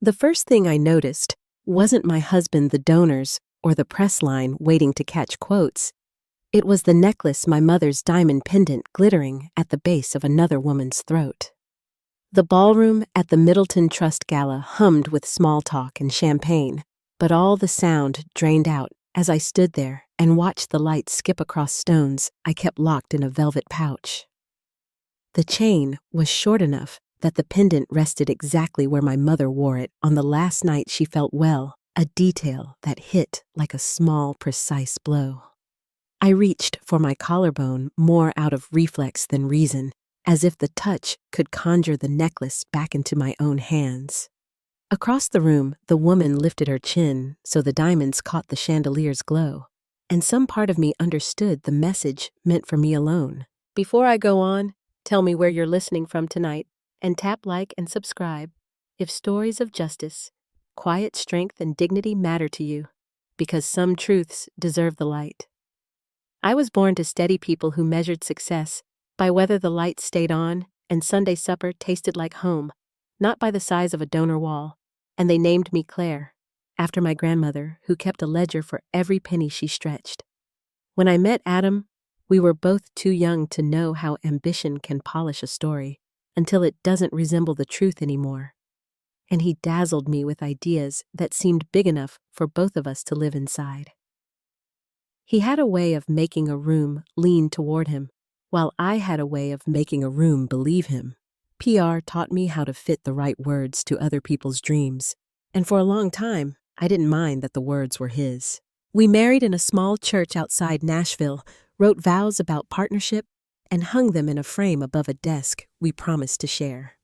The first thing I noticed wasn't my husband, the donors, or the press line waiting to catch quotes. It was the necklace, my mother's diamond pendant, glittering at the base of another woman's throat. The ballroom at the Middleton Trust Gala hummed with small talk and champagne, but all the sound drained out as I stood there and watched the lights skip across stones I kept locked in a velvet pouch. The chain was short enough that the pendant rested exactly where my mother wore it on the last night she felt well, a detail that hit like a small, precise blow. I reached for my collarbone more out of reflex than reason, as if the touch could conjure the necklace back into my own hands. Across the room, the woman lifted her chin so the diamonds caught the chandelier's glow, and some part of me understood the message meant for me alone. Before I go on, tell me where you're listening from tonight, and tap like and subscribe if stories of justice, quiet strength, and dignity matter to you, because some truths deserve the light. I was born to steady people who measured success by whether the lights stayed on and Sunday supper tasted like home, not by the size of a donor wall, and they named me Claire, after my grandmother, who kept a ledger for every penny she stretched. When I met Adam, we were both too young to know how ambition can polish a story until it doesn't resemble the truth anymore. And he dazzled me with ideas that seemed big enough for both of us to live inside. He had a way of making a room lean toward him, while I had a way of making a room believe him. PR taught me how to fit the right words to other people's dreams, and for a long time, I didn't mind that the words were his. We married in a small church outside Nashville, wrote vows about partnership, and hung them in a frame above a desk we promised to share.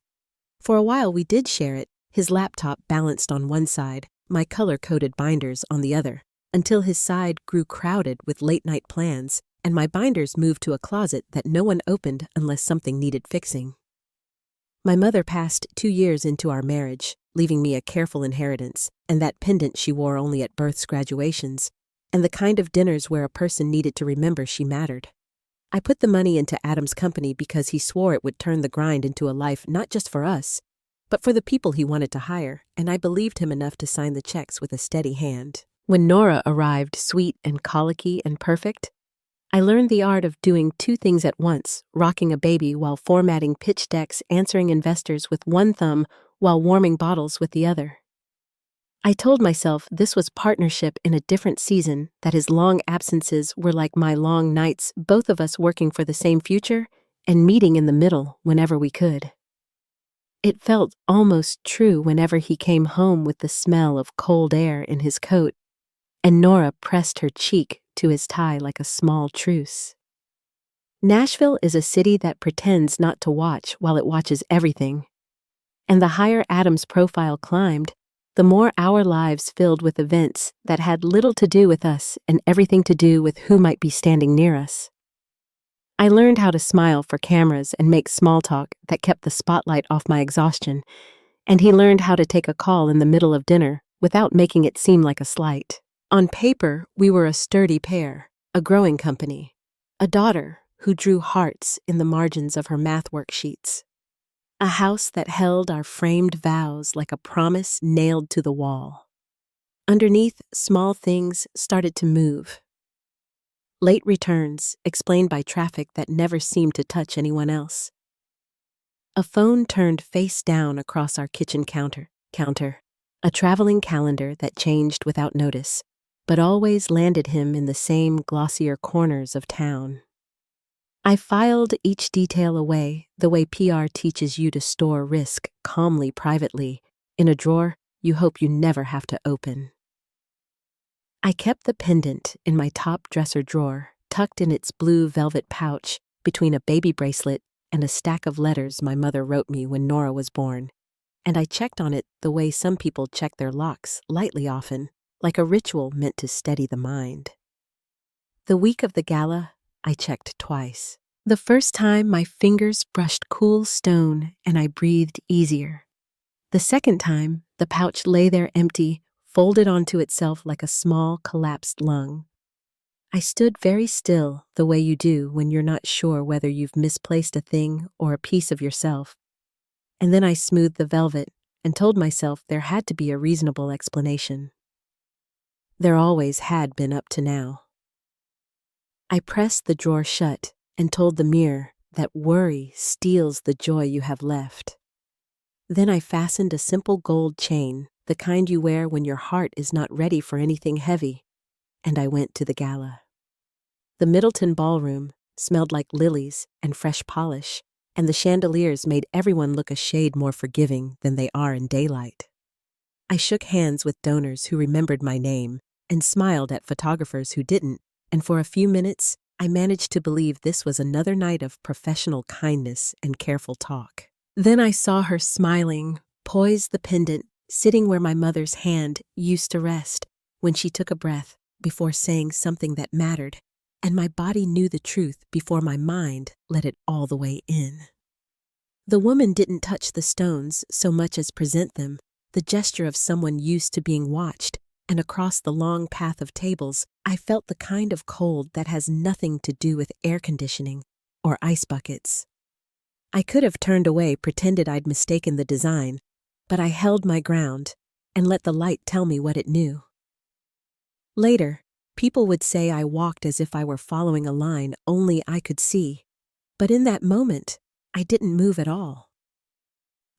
For a while we did share it, his laptop balanced on one side, my color-coded binders on the other, until his side grew crowded with late-night plans, and my binders moved to a closet that no one opened unless something needed fixing. My mother passed 2 years into our marriage, leaving me a careful inheritance, and that pendant she wore only at births, graduations, and the kind of dinners where a person needed to remember she mattered. I put the money into Adam's company because he swore it would turn the grind into a life not just for us, but for the people he wanted to hire, and I believed him enough to sign the checks with a steady hand. When Nora arrived, sweet and colicky and perfect, I learned the art of doing 2 things at once, rocking a baby while formatting pitch decks, answering investors with one thumb while warming bottles with the other. I told myself this was partnership in a different season, that his long absences were like my long nights, both of us working for the same future and meeting in the middle whenever we could. It felt almost true whenever he came home with the smell of cold air in his coat, and Nora pressed her cheek to his tie like a small truce. Nashville is a city that pretends not to watch while it watches everything, and the higher Adam's profile climbed, the more our lives filled with events that had little to do with us and everything to do with who might be standing near us. I learned how to smile for cameras and make small talk that kept the spotlight off my exhaustion, and he learned how to take a call in the middle of dinner without making it seem like a slight. On paper, we were a sturdy pair, a growing company, a daughter who drew hearts in the margins of her math worksheets, a house that held our framed vows like a promise nailed to the wall. Underneath, small things started to move. Late returns, explained by traffic that never seemed to touch anyone else. A phone turned face down across our kitchen counter, a traveling calendar that changed without notice, but always landed him in the same glossier corners of town. I filed each detail away the way PR teaches you to store risk calmly, privately, in a drawer you hope you never have to open. I kept the pendant in my top dresser drawer, tucked in its blue velvet pouch between a baby bracelet and a stack of letters my mother wrote me when Nora was born, and I checked on it the way some people check their locks, lightly often, like a ritual meant to steady the mind. The week of the gala, I checked twice. The first time, my fingers brushed cool stone and I breathed easier. The second time, the pouch lay there empty, folded onto itself like a small, collapsed lung. I stood very still, the way you do when you're not sure whether you've misplaced a thing or a piece of yourself. And then I smoothed the velvet, and told myself there had to be a reasonable explanation. There always had been up to now. I pressed the drawer shut and told the mirror that worry steals the joy you have left. Then I fastened a simple gold chain, the kind you wear when your heart is not ready for anything heavy, and I went to the gala. The Middleton ballroom smelled like lilies and fresh polish, and the chandeliers made everyone look a shade more forgiving than they are in daylight. I shook hands with donors who remembered my name and smiled at photographers who didn't, and for a few minutes, I managed to believe this was another night of professional kindness and careful talk. Then I saw her smiling, poise the pendant, sitting where my mother's hand used to rest when she took a breath before saying something that mattered, and my body knew the truth before my mind let it all the way in. The woman didn't touch the stones so much as present them, the gesture of someone used to being watched, and across the long path of tables, I felt the kind of cold that has nothing to do with air conditioning or ice buckets. I could have turned away, pretended I'd mistaken the design, but I held my ground and let the light tell me what it knew. Later, people would say I walked as if I were following a line only I could see, but in that moment, I didn't move at all.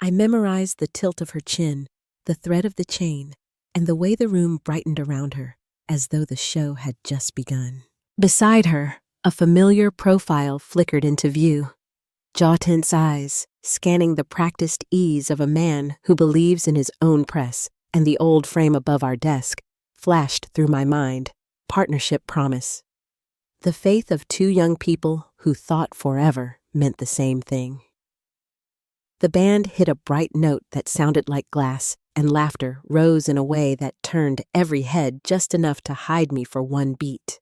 I memorized the tilt of her chin, the thread of the chain, and the way the room brightened around her, as though the show had just begun. Beside her, a familiar profile flickered into view. Jaw-tense eyes, scanning the practiced ease of a man who believes in his own press, and the old frame above our desk flashed through my mind, partnership promise. The faith of two young people who thought forever meant the same thing. The band hit a bright note that sounded like glass, and laughter rose in a way that turned every head just enough to hide me for one beat.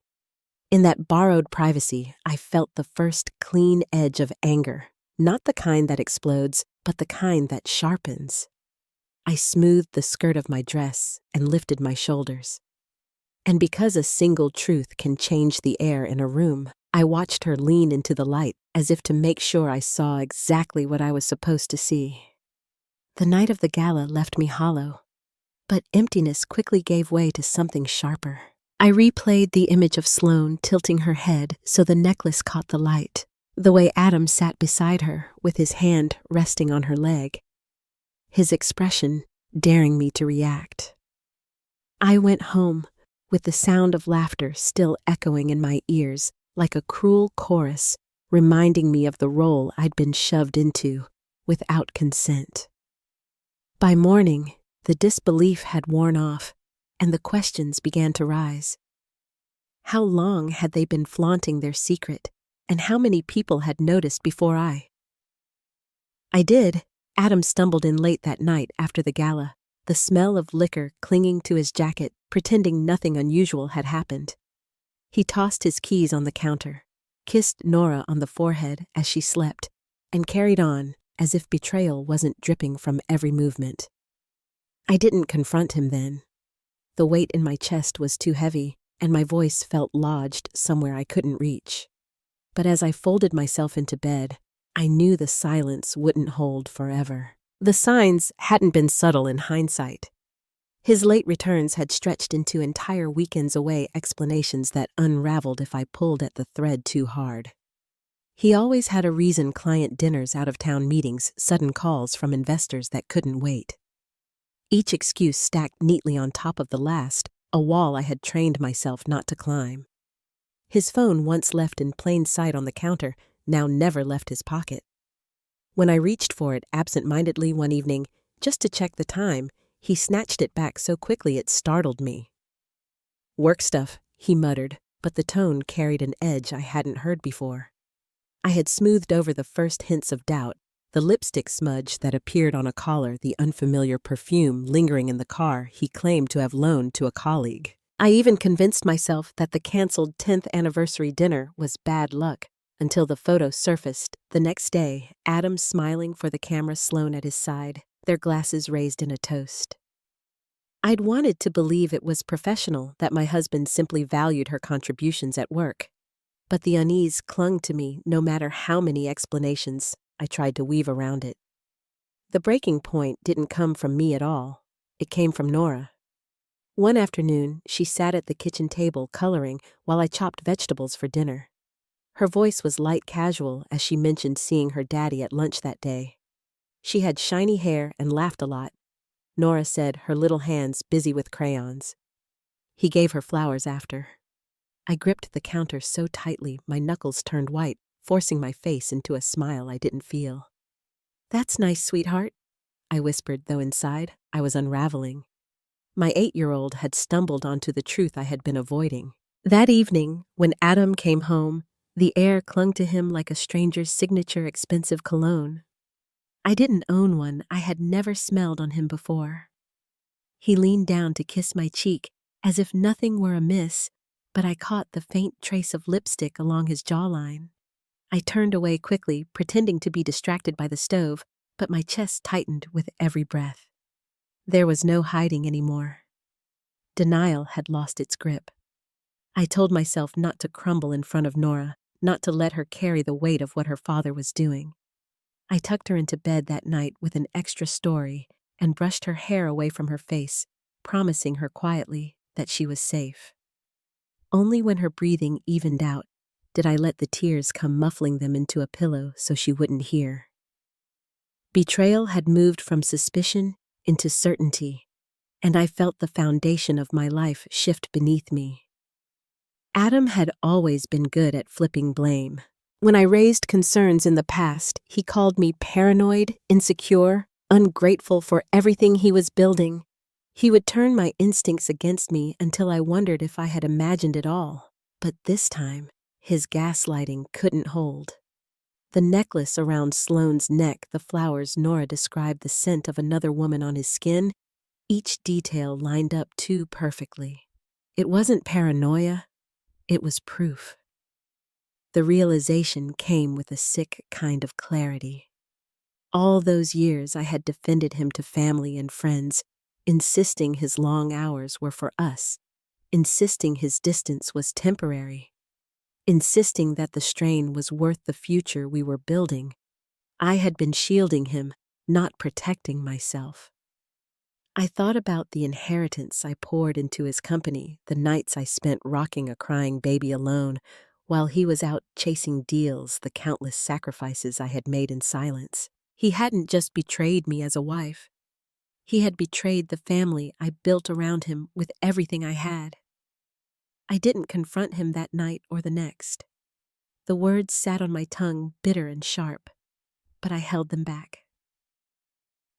In that borrowed privacy, I felt the first clean edge of anger, not the kind that explodes, but the kind that sharpens. I smoothed the skirt of my dress and lifted my shoulders. And because a single truth can change the air in a room, I watched her lean into the light as if to make sure I saw exactly what I was supposed to see. The night of the gala left me hollow, but emptiness quickly gave way to something sharper. I replayed the image of Sloane tilting her head so the necklace caught the light, the way Adam sat beside her with his hand resting on her leg, his expression daring me to react. I went home with the sound of laughter still echoing in my ears like a cruel chorus reminding me of the role I'd been shoved into without consent. By morning, the disbelief had worn off, and the questions began to rise. How long had they been flaunting their secret, and how many people had noticed before I did? Adam stumbled in late that night after the gala, the smell of liquor clinging to his jacket, pretending nothing unusual had happened. He tossed his keys on the counter, kissed Nora on the forehead as she slept, and carried on as if betrayal wasn't dripping from every movement. I didn't confront him then. The weight in my chest was too heavy, and my voice felt lodged somewhere I couldn't reach. But as I folded myself into bed, I knew the silence wouldn't hold forever. The signs hadn't been subtle in hindsight. His late returns had stretched into entire weekends away explanations that unraveled if I pulled at the thread too hard. He always had a reason: client dinners, out-of-town meetings, sudden calls from investors that couldn't wait. Each excuse stacked neatly on top of the last, a wall I had trained myself not to climb. His phone, once left in plain sight on the counter, now never left his pocket. When I reached for it absent-mindedly one evening, just to check the time, he snatched it back so quickly it startled me. "Work stuff," he muttered, but the tone carried an edge I hadn't heard before. I had smoothed over the first hints of doubt, the lipstick smudge that appeared on a collar, the unfamiliar perfume lingering in the car he claimed to have loaned to a colleague. I even convinced myself that the canceled 10th anniversary dinner was bad luck, until the photo surfaced the next day, Adam smiling for the camera, Sloane at his side, their glasses raised in a toast. I'd wanted to believe it was professional, that my husband simply valued her contributions at work. But the unease clung to me no matter how many explanations I tried to weave around it. The breaking point didn't come from me at all. It came from Nora. One afternoon, she sat at the kitchen table coloring while I chopped vegetables for dinner. Her voice was light casual as she mentioned seeing her daddy at lunch that day. She had shiny hair and laughed a lot. Nora said, her little hands busy with crayons. He gave her flowers after. I gripped the counter so tightly my knuckles turned white, forcing my face into a smile I didn't feel. "That's nice, sweetheart," I whispered, though inside I was unraveling. My 8-year-old had stumbled onto the truth I had been avoiding. That evening, when Adam came home, the air clung to him like a stranger's signature expensive cologne. I didn't own one I had never smelled on him before. He leaned down to kiss my cheek, as if nothing were amiss, but I caught the faint trace of lipstick along his jawline. I turned away quickly, pretending to be distracted by the stove, but my chest tightened with every breath. There was no hiding anymore. Denial had lost its grip. I told myself not to crumble in front of Nora, not to let her carry the weight of what her father was doing. I tucked her into bed that night with an extra story and brushed her hair away from her face, promising her quietly that she was safe. Only when her breathing evened out did I let the tears come muffling them into a pillow so she wouldn't hear. Betrayal had moved from suspicion into certainty, and I felt the foundation of my life shift beneath me. Adam had always been good at flipping blame. When I raised concerns in the past, he called me paranoid, insecure, ungrateful for everything he was building. He would turn my instincts against me until I wondered if I had imagined it all. But this time, his gaslighting couldn't hold. The necklace around Sloane's neck, the flowers Nora described, the scent of another woman on his skin, each detail lined up too perfectly. It wasn't paranoia, it was proof. The realization came with a sick kind of clarity. All those years I had defended him to family and friends, insisting his long hours were for us, insisting his distance was temporary, insisting that the strain was worth the future we were building. I had been shielding him, not protecting myself. I thought about the inheritance I poured into his company, the nights I spent rocking a crying baby alone, while he was out chasing deals, the countless sacrifices I had made in silence. He hadn't just betrayed me as a wife. He had betrayed the family I built around him with everything I had. I didn't confront him that night or the next. The words sat on my tongue, bitter and sharp, but I held them back.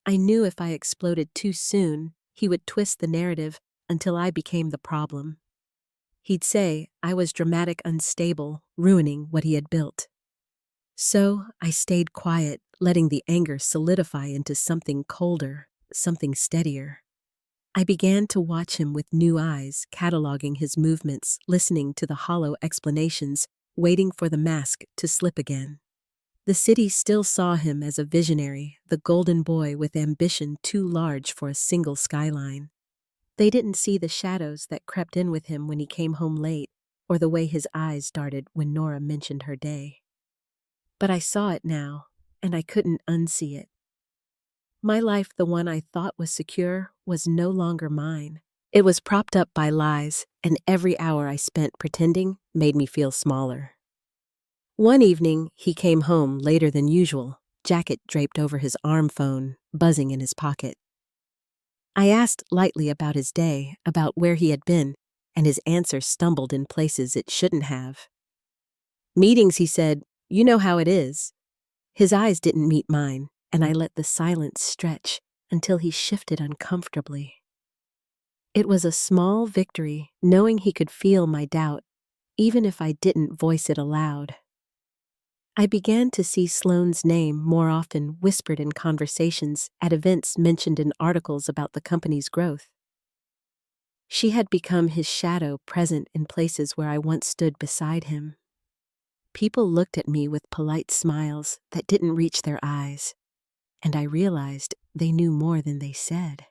I knew if I exploded too soon, he would twist the narrative until I became the problem. He'd say I was dramatic, unstable, ruining what he had built. So I stayed quiet, letting the anger solidify into something colder, something steadier. I began to watch him with new eyes, cataloging his movements, listening to the hollow explanations, waiting for the mask to slip again. The city still saw him as a visionary, the golden boy with ambition too large for a single skyline. They didn't see the shadows that crept in with him when he came home late, or the way his eyes darted when Nora mentioned her day. But I saw it now, and I couldn't unsee it. My life, the one I thought was secure, was no longer mine. It was propped up by lies, and every hour I spent pretending made me feel smaller. One evening, he came home later than usual, jacket draped over his arm, phone buzzing in his pocket. I asked lightly about his day, about where he had been, and his answer stumbled in places it shouldn't have. "Meetings," he said. "You know how it is." His eyes didn't meet mine, and I let the silence stretch until he shifted uncomfortably. It was a small victory, knowing he could feel my doubt, even if I didn't voice it aloud. I began to see Sloane's name more often whispered in conversations, at events mentioned in articles about the company's growth. She had become his shadow, present in places where I once stood beside him. People looked at me with polite smiles that didn't reach their eyes, and I realized they knew more than they said.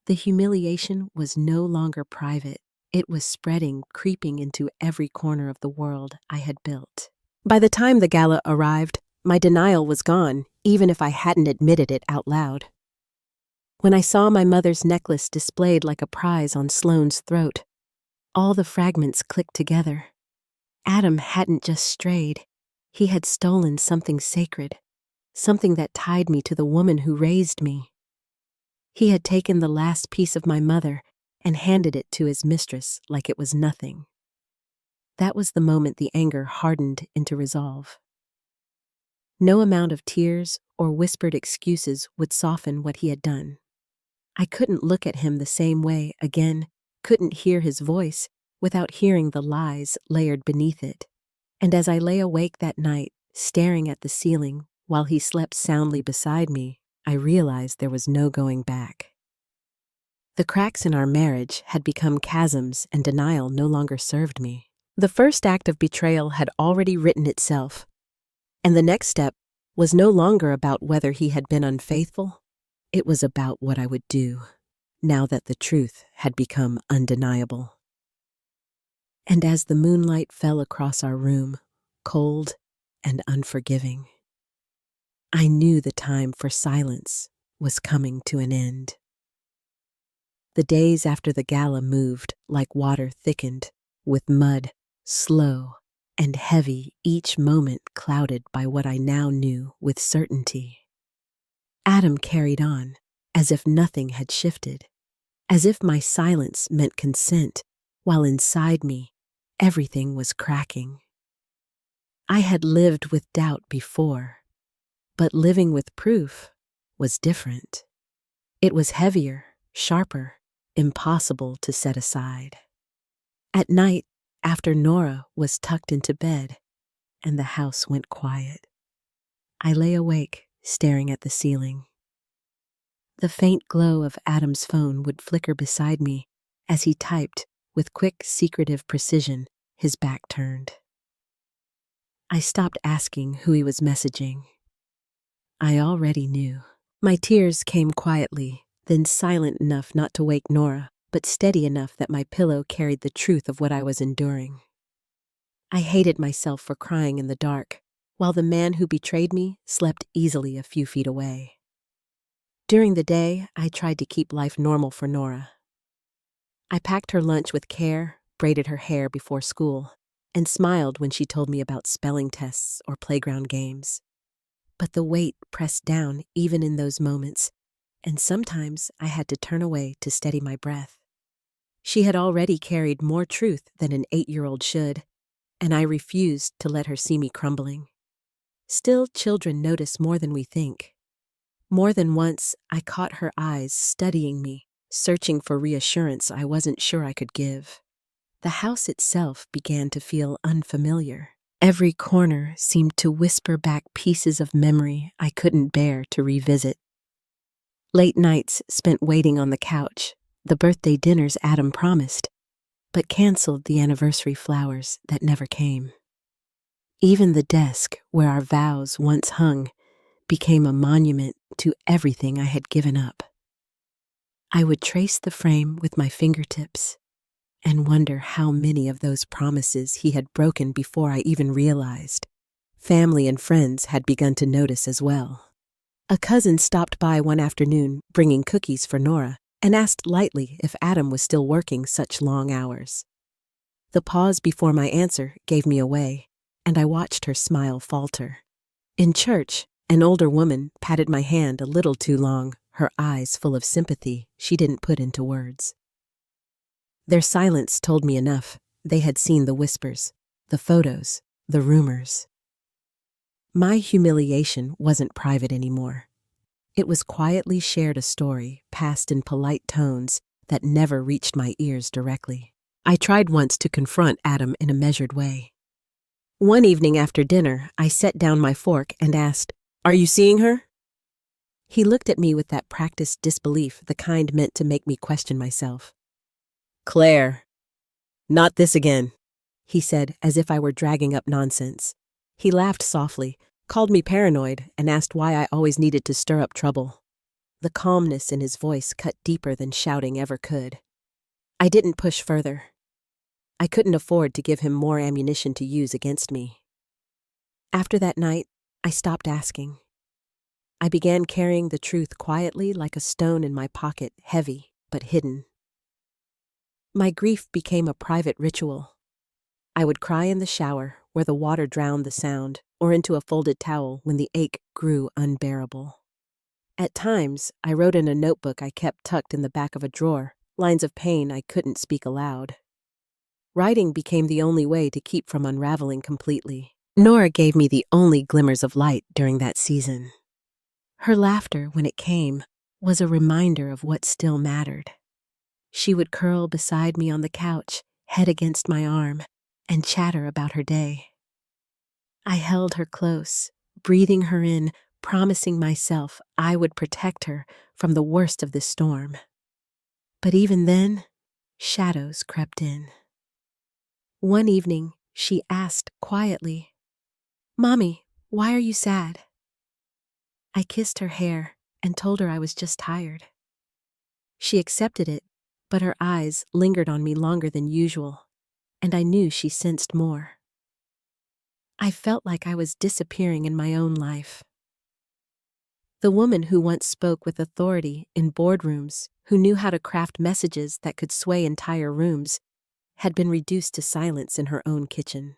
The humiliation was no longer private. It was spreading, creeping into every corner of the world I had built. By the time the gala arrived, My denial was gone, even if I hadn't admitted it out loud. When I saw my mother's necklace displayed like a prize on Sloane's throat, all the fragments clicked together. Adam hadn't just strayed. He had stolen something sacred, something that tied me to the woman who raised me. He had taken the last piece of my mother and handed it to his mistress like it was nothing. That was the moment the anger hardened into resolve. No amount of tears or whispered excuses would soften what he had done. I couldn't look at him the same way again, couldn't hear his voice without hearing the lies layered beneath it. And as I lay awake that night, staring at the ceiling while he slept soundly beside me, I realized there was no going back. The cracks in our marriage had become chasms, and denial no longer served me. The first act of betrayal had already written itself, and the next step was no longer about whether he had been unfaithful. It was about what I would do, now that the truth had become undeniable. And as the moonlight fell across our room, cold and unforgiving, I knew the time for silence was coming to an end. The days after the gala moved like water thickened, with mud, slow and heavy, each moment clouded by what I now knew with certainty. Adam carried on, as if nothing had shifted, as if my silence meant consent, while inside me, everything was cracking. I had lived with doubt before, but living with proof was different. It was heavier, sharper, impossible to set aside. At night, after Nora was tucked into bed and the house went quiet, I lay awake, staring at the ceiling. The faint glow of Adam's phone would flicker beside me as he typed with quick, secretive precision, his back turned. I stopped asking who he was messaging. I already knew. My tears came quietly, then silent enough not to wake Nora, but steady enough that my pillow carried the truth of what I was enduring. I hated myself for crying in the dark, while the man who betrayed me slept easily a few feet away. During the day, I tried to keep life normal for Nora. I packed her lunch with care, braided her hair before school, and smiled when she told me about spelling tests or playground games. But the weight pressed down even in those moments, and sometimes I had to turn away to steady my breath. She had already carried more truth than an 8-year-old should, and I refused to let her see me crumbling. Still, children notice more than we think. More than once, I caught her eyes studying me, searching for reassurance I wasn't sure I could give. The house itself began to feel unfamiliar. Every corner seemed to whisper back pieces of memory I couldn't bear to revisit. Late nights spent waiting on the couch, the birthday dinners Adam promised, but canceled the anniversary flowers that never came. Even the desk where our vows once hung became a monument to everything I had given up. I would trace the frame with my fingertips and wonder how many of those promises he had broken before I even realized. Family and friends had begun to notice as well. A cousin stopped by one afternoon bringing cookies for Nora and asked lightly if Adam was still working such long hours. The pause before my answer gave me away, and I watched her smile falter. In church, an older woman patted my hand a little too long, her eyes full of sympathy she didn't put into words. Their silence told me enough. They had seen the whispers, the photos, the rumors. My humiliation wasn't private anymore. It was quietly shared, a story passed in polite tones that never reached my ears directly. I tried once to confront Adam in a measured way. One evening after dinner, I set down my fork and asked, "Are you seeing her?" He looked at me with that practiced disbelief, the kind meant to make me question myself. "Claire, not this again," he said, as if I were dragging up nonsense. He laughed softly, called me paranoid, and asked why I always needed to stir up trouble. The calmness in his voice cut deeper than shouting ever could. I didn't push further. I couldn't afford to give him more ammunition to use against me. After that night, I stopped asking. I began carrying the truth quietly like a stone in my pocket, heavy but hidden. My grief became a private ritual. I would cry in the shower, where the water drowned the sound, or into a folded towel when the ache grew unbearable. At times, I wrote in a notebook I kept tucked in the back of a drawer, lines of pain I couldn't speak aloud. Writing became the only way to keep from unraveling completely. Nora gave me the only glimmers of light during that season. Her laughter, when it came, was a reminder of what still mattered. She would curl beside me on the couch, head against my arm, and chatter about her day. I held her close, breathing her in, promising myself I would protect her from the worst of this storm. But even then, shadows crept in. One evening, she asked quietly, "Mommy, why are you sad?" I kissed her hair and told her I was just tired. She accepted it, but her eyes lingered on me longer than usual, and I knew she sensed more. I felt like I was disappearing in my own life. The woman who once spoke with authority in boardrooms, who knew how to craft messages that could sway entire rooms, had been reduced to silence in her own kitchen.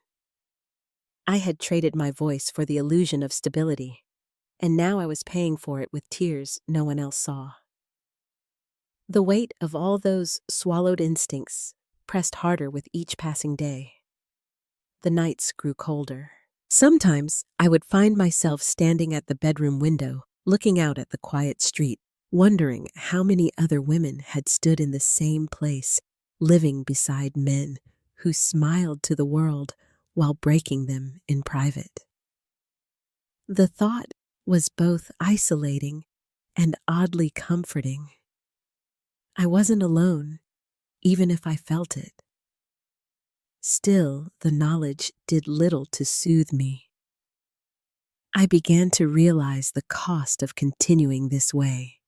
I had traded my voice for the illusion of stability, and now I was paying for it with tears no one else saw. The weight of all those swallowed instincts pressed harder with each passing day. The nights grew colder. Sometimes I would find myself standing at the bedroom window, looking out at the quiet street, wondering how many other women had stood in the same place, living beside men who smiled to the world while breaking them in private. The thought was both isolating and oddly comforting. I wasn't alone, even if I felt it. Still, the knowledge did little to soothe me. I began to realize the cost of continuing this way.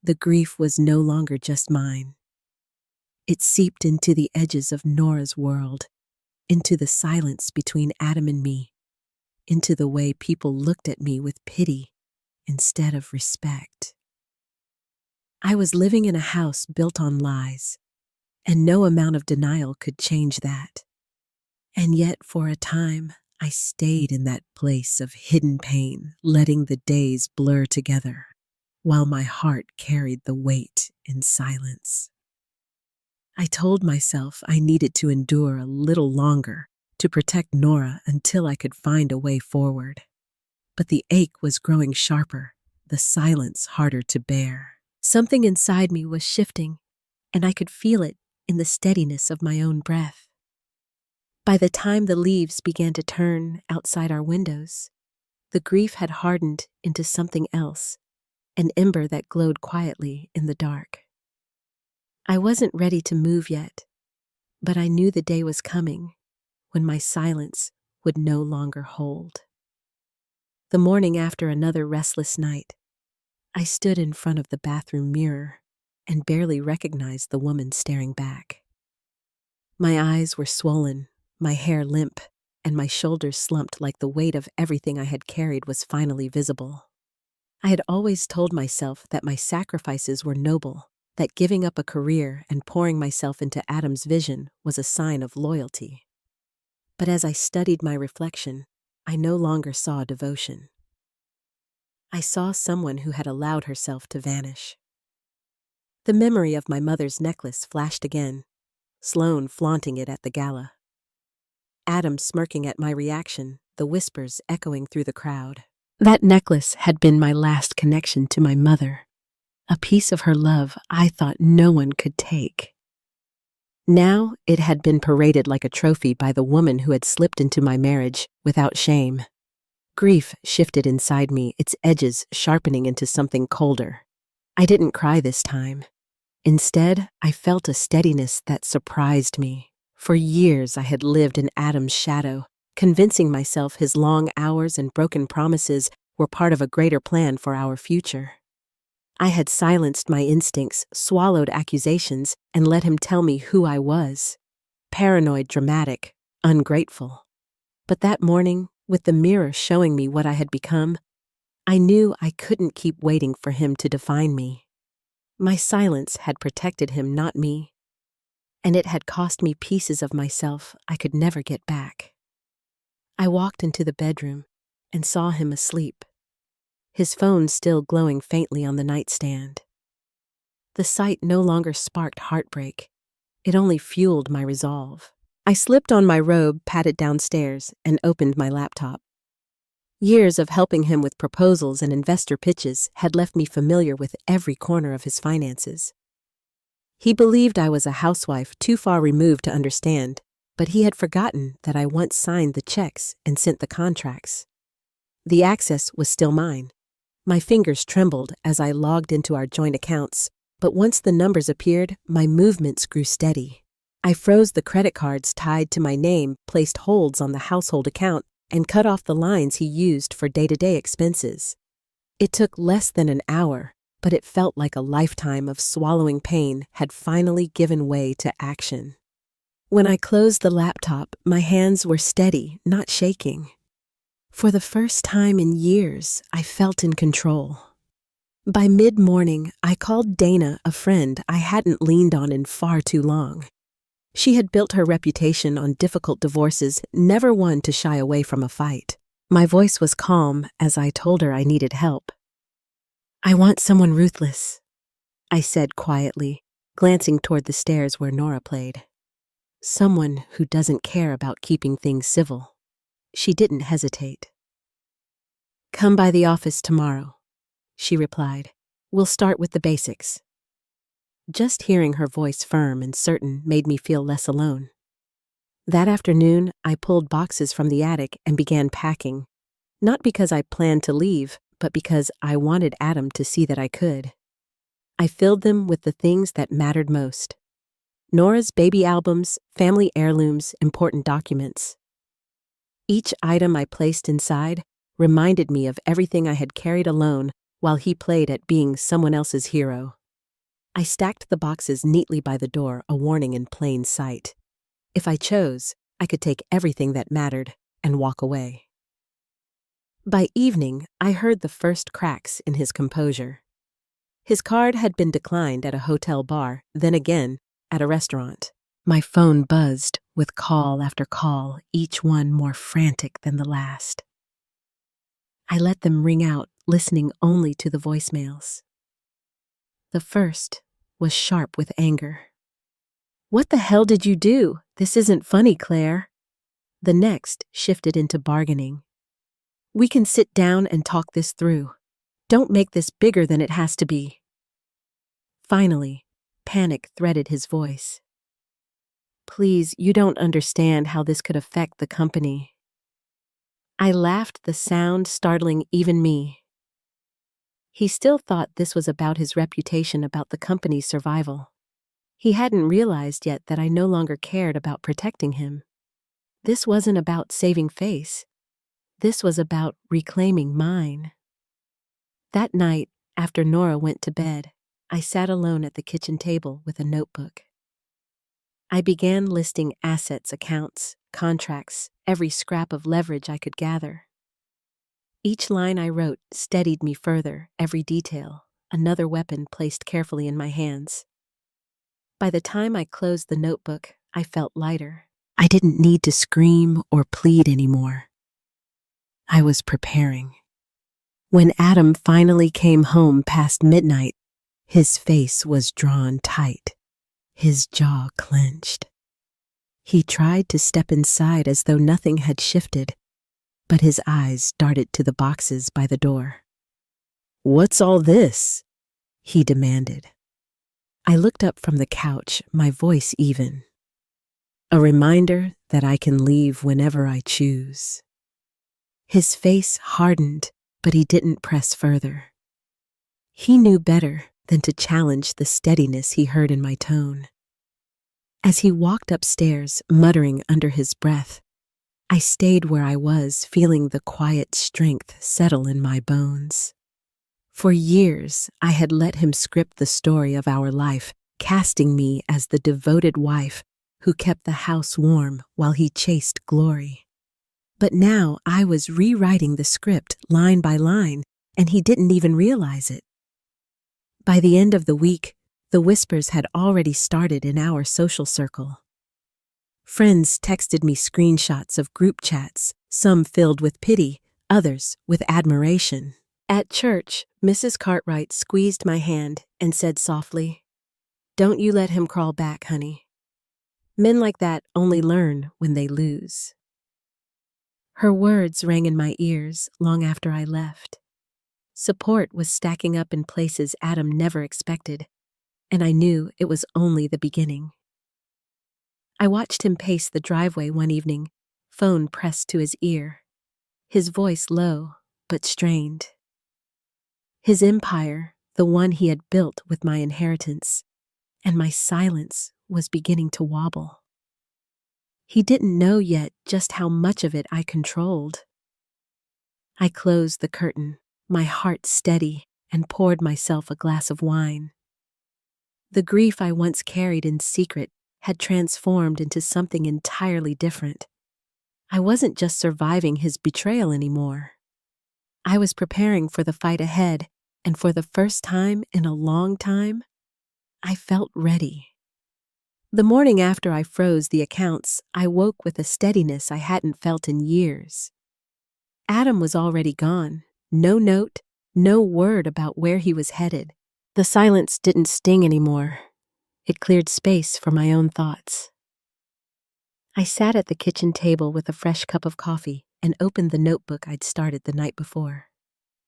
The grief was no longer just mine. It seeped into the edges of Nora's world, into the silence between Adam and me, into the way people looked at me with pity instead of respect. I was living in a house built on lies, and no amount of denial could change that. And yet, for a time, I stayed in that place of hidden pain, letting the days blur together, while my heart carried the weight in silence. I told myself I needed to endure a little longer to protect Nora until I could find a way forward. But the ache was growing sharper, the silence harder to bear. Something inside me was shifting, and I could feel it in the steadiness of my own breath. By the time the leaves began to turn outside our windows, the grief had hardened into something else, an ember that glowed quietly in the dark. I wasn't ready to move yet, but I knew the day was coming when my silence would no longer hold. The morning after another restless night, I stood in front of the bathroom mirror and barely recognized the woman staring back. My eyes were swollen, my hair limp, and my shoulders slumped like the weight of everything I had carried was finally visible. I had always told myself that my sacrifices were noble, that giving up a career and pouring myself into Adam's vision was a sign of loyalty. But as I studied my reflection, I no longer saw devotion. I saw someone who had allowed herself to vanish. The memory of my mother's necklace flashed again, Sloane flaunting it at the gala. Adam smirking at my reaction, the whispers echoing through the crowd. That necklace had been my last connection to my mother, a piece of her love I thought no one could take. Now it had been paraded like a trophy by the woman who had slipped into my marriage without shame. Grief shifted inside me, its edges sharpening into something colder. I didn't cry this time. Instead, I felt a steadiness that surprised me. For years I had lived in Adam's shadow, convincing myself his long hours and broken promises were part of a greater plan for our future. I had silenced my instincts, swallowed accusations, and let him tell me who I was. Paranoid, dramatic, ungrateful. But that morning, with the mirror showing me what I had become, I knew I couldn't keep waiting for him to define me. My silence had protected him, not me, and it had cost me pieces of myself I could never get back. I walked into the bedroom and saw him asleep, his phone still glowing faintly on the nightstand. The sight no longer sparked heartbreak, it only fueled my resolve. I slipped on my robe, patted downstairs, and opened my laptop. Years of helping him with proposals and investor pitches had left me familiar with every corner of his finances. He believed I was a housewife too far removed to understand, but he had forgotten that I once signed the checks and sent the contracts. The access was still mine. My fingers trembled as I logged into our joint accounts, but once the numbers appeared, my movements grew steady. I froze the credit cards tied to my name, placed holds on the household account, and cut off the lines he used for day-to-day expenses. It took less than an hour, but it felt like a lifetime of swallowing pain had finally given way to action. When I closed the laptop, my hands were steady, not shaking. For the first time in years, I felt in control. By mid-morning, I called Dana, a friend I hadn't leaned on in far too long. She had built her reputation on difficult divorces, never one to shy away from a fight. My voice was calm as I told her I needed help. "I want someone ruthless," I said quietly, glancing toward the stairs where Nora played. "Someone who doesn't care about keeping things civil." She didn't hesitate. "Come by the office tomorrow," she replied. "We'll start with the basics." Just hearing her voice firm and certain made me feel less alone. That afternoon, I pulled boxes from the attic and began packing, not because I planned to leave, but because I wanted Adam to see that I could. I filled them with the things that mattered most: Nora's baby albums, family heirlooms, important documents. Each item I placed inside reminded me of everything I had carried alone while he played at being someone else's hero. I stacked the boxes neatly by the door, a warning in plain sight. If I chose, I could take everything that mattered and walk away. By evening, I heard the first cracks in his composure. His card had been declined at a hotel bar, then again at a restaurant. My phone buzzed with call after call, each one more frantic than the last. I let them ring out, listening only to the voicemails. The first was sharp with anger. "What the hell did you do? This isn't funny, Claire." The next shifted into bargaining. "We can sit down and talk this through. Don't make this bigger than it has to be." Finally, panic threaded his voice. "Please, you don't understand how this could affect the company." I laughed, the sound startling even me. He still thought this was about his reputation, about the company's survival. He hadn't realized yet that I no longer cared about protecting him. This wasn't about saving face. This was about reclaiming mine. That night, after Nora went to bed, I sat alone at the kitchen table with a notebook. I began listing assets, accounts, contracts, every scrap of leverage I could gather. Each line I wrote steadied me further, every detail, another weapon placed carefully in my hands. By the time I closed the notebook, I felt lighter. I didn't need to scream or plead anymore. I was preparing. When Adam finally came home past midnight, his face was drawn tight, his jaw clenched. He tried to step inside as though nothing had shifted, but his eyes darted to the boxes by the door. "What's all this?" he demanded. I looked up from the couch, my voice even. "A reminder that I can leave whenever I choose." His face hardened, but he didn't press further. He knew better than to challenge the steadiness he heard in my tone. As he walked upstairs, muttering under his breath, I stayed where I was, feeling the quiet strength settle in my bones. For years, I had let him script the story of our life, casting me as the devoted wife who kept the house warm while he chased glory. But now I was rewriting the script line by line, and he didn't even realize it. By the end of the week, the whispers had already started in our social circle. Friends texted me screenshots of group chats, some filled with pity, others with admiration. At church, Mrs. Cartwright squeezed my hand and said softly, "Don't you let him crawl back, honey. Men like that only learn when they lose." Her words rang in my ears long after I left. Support was stacking up in places Adam never expected, and I knew it was only the beginning. I watched him pace the driveway one evening, phone pressed to his ear, his voice low but strained. His empire, the one he had built with my inheritance, and my silence was beginning to wobble. He didn't know yet just how much of it I controlled. I closed the curtain, my heart steady, and poured myself a glass of wine. The grief I once carried in secret had transformed into something entirely different. I wasn't just surviving his betrayal anymore. I was preparing for the fight ahead, and for the first time in a long time, I felt ready. The morning after I froze the accounts, I woke with a steadiness I hadn't felt in years. Adam was already gone. No note, no word about where he was headed. The silence didn't sting anymore. It cleared space for my own thoughts. I sat at the kitchen table with a fresh cup of coffee and opened the notebook I'd started the night before.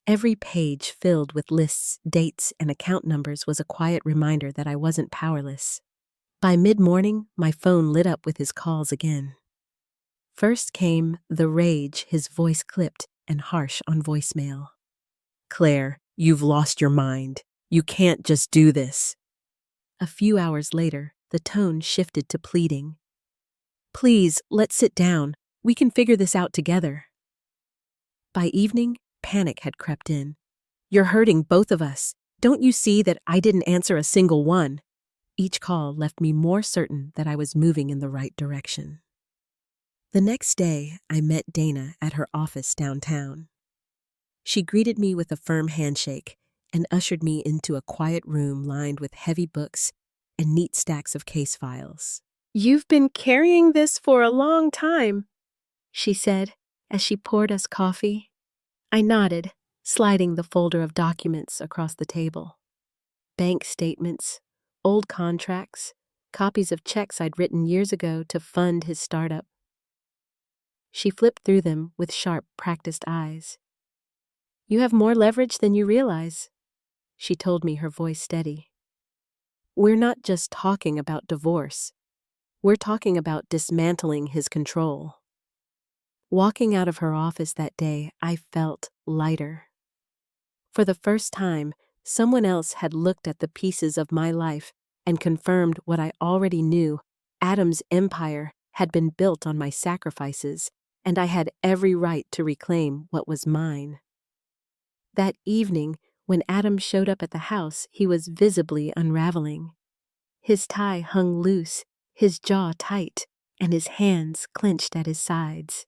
Every page filled with lists, dates, and account numbers was a quiet reminder that I wasn't powerless. By mid-morning, my phone lit up with his calls again. First came the rage, his voice clipped and harsh on voicemail. "Claire, you've lost your mind. You can't just do this." A few hours later, the tone shifted to pleading. "Please, let's sit down. We can figure this out together." By evening, panic had crept in. "You're hurting both of us. Don't you see that I didn't answer a single one?" Each call left me more certain that I was moving in the right direction. The next day, I met Dana at her office downtown. She greeted me with a firm handshake and ushered me into a quiet room lined with heavy books and neat stacks of case files. "You've been carrying this for a long time," she said as she poured us coffee. I nodded, sliding the folder of documents across the table. Bank statements, old contracts, copies of checks I'd written years ago to fund his startup. She flipped through them with sharp, practiced eyes. "You have more leverage than you realize," she told me, her voice steady. "We're not just talking about divorce. We're talking about dismantling his control." Walking out of her office that day, I felt lighter. For the first time, someone else had looked at the pieces of my life and confirmed what I already knew. Adam's empire had been built on my sacrifices, and I had every right to reclaim what was mine. That evening, when Adam showed up at the house, he was visibly unraveling. His tie hung loose, his jaw tight, and his hands clenched at his sides.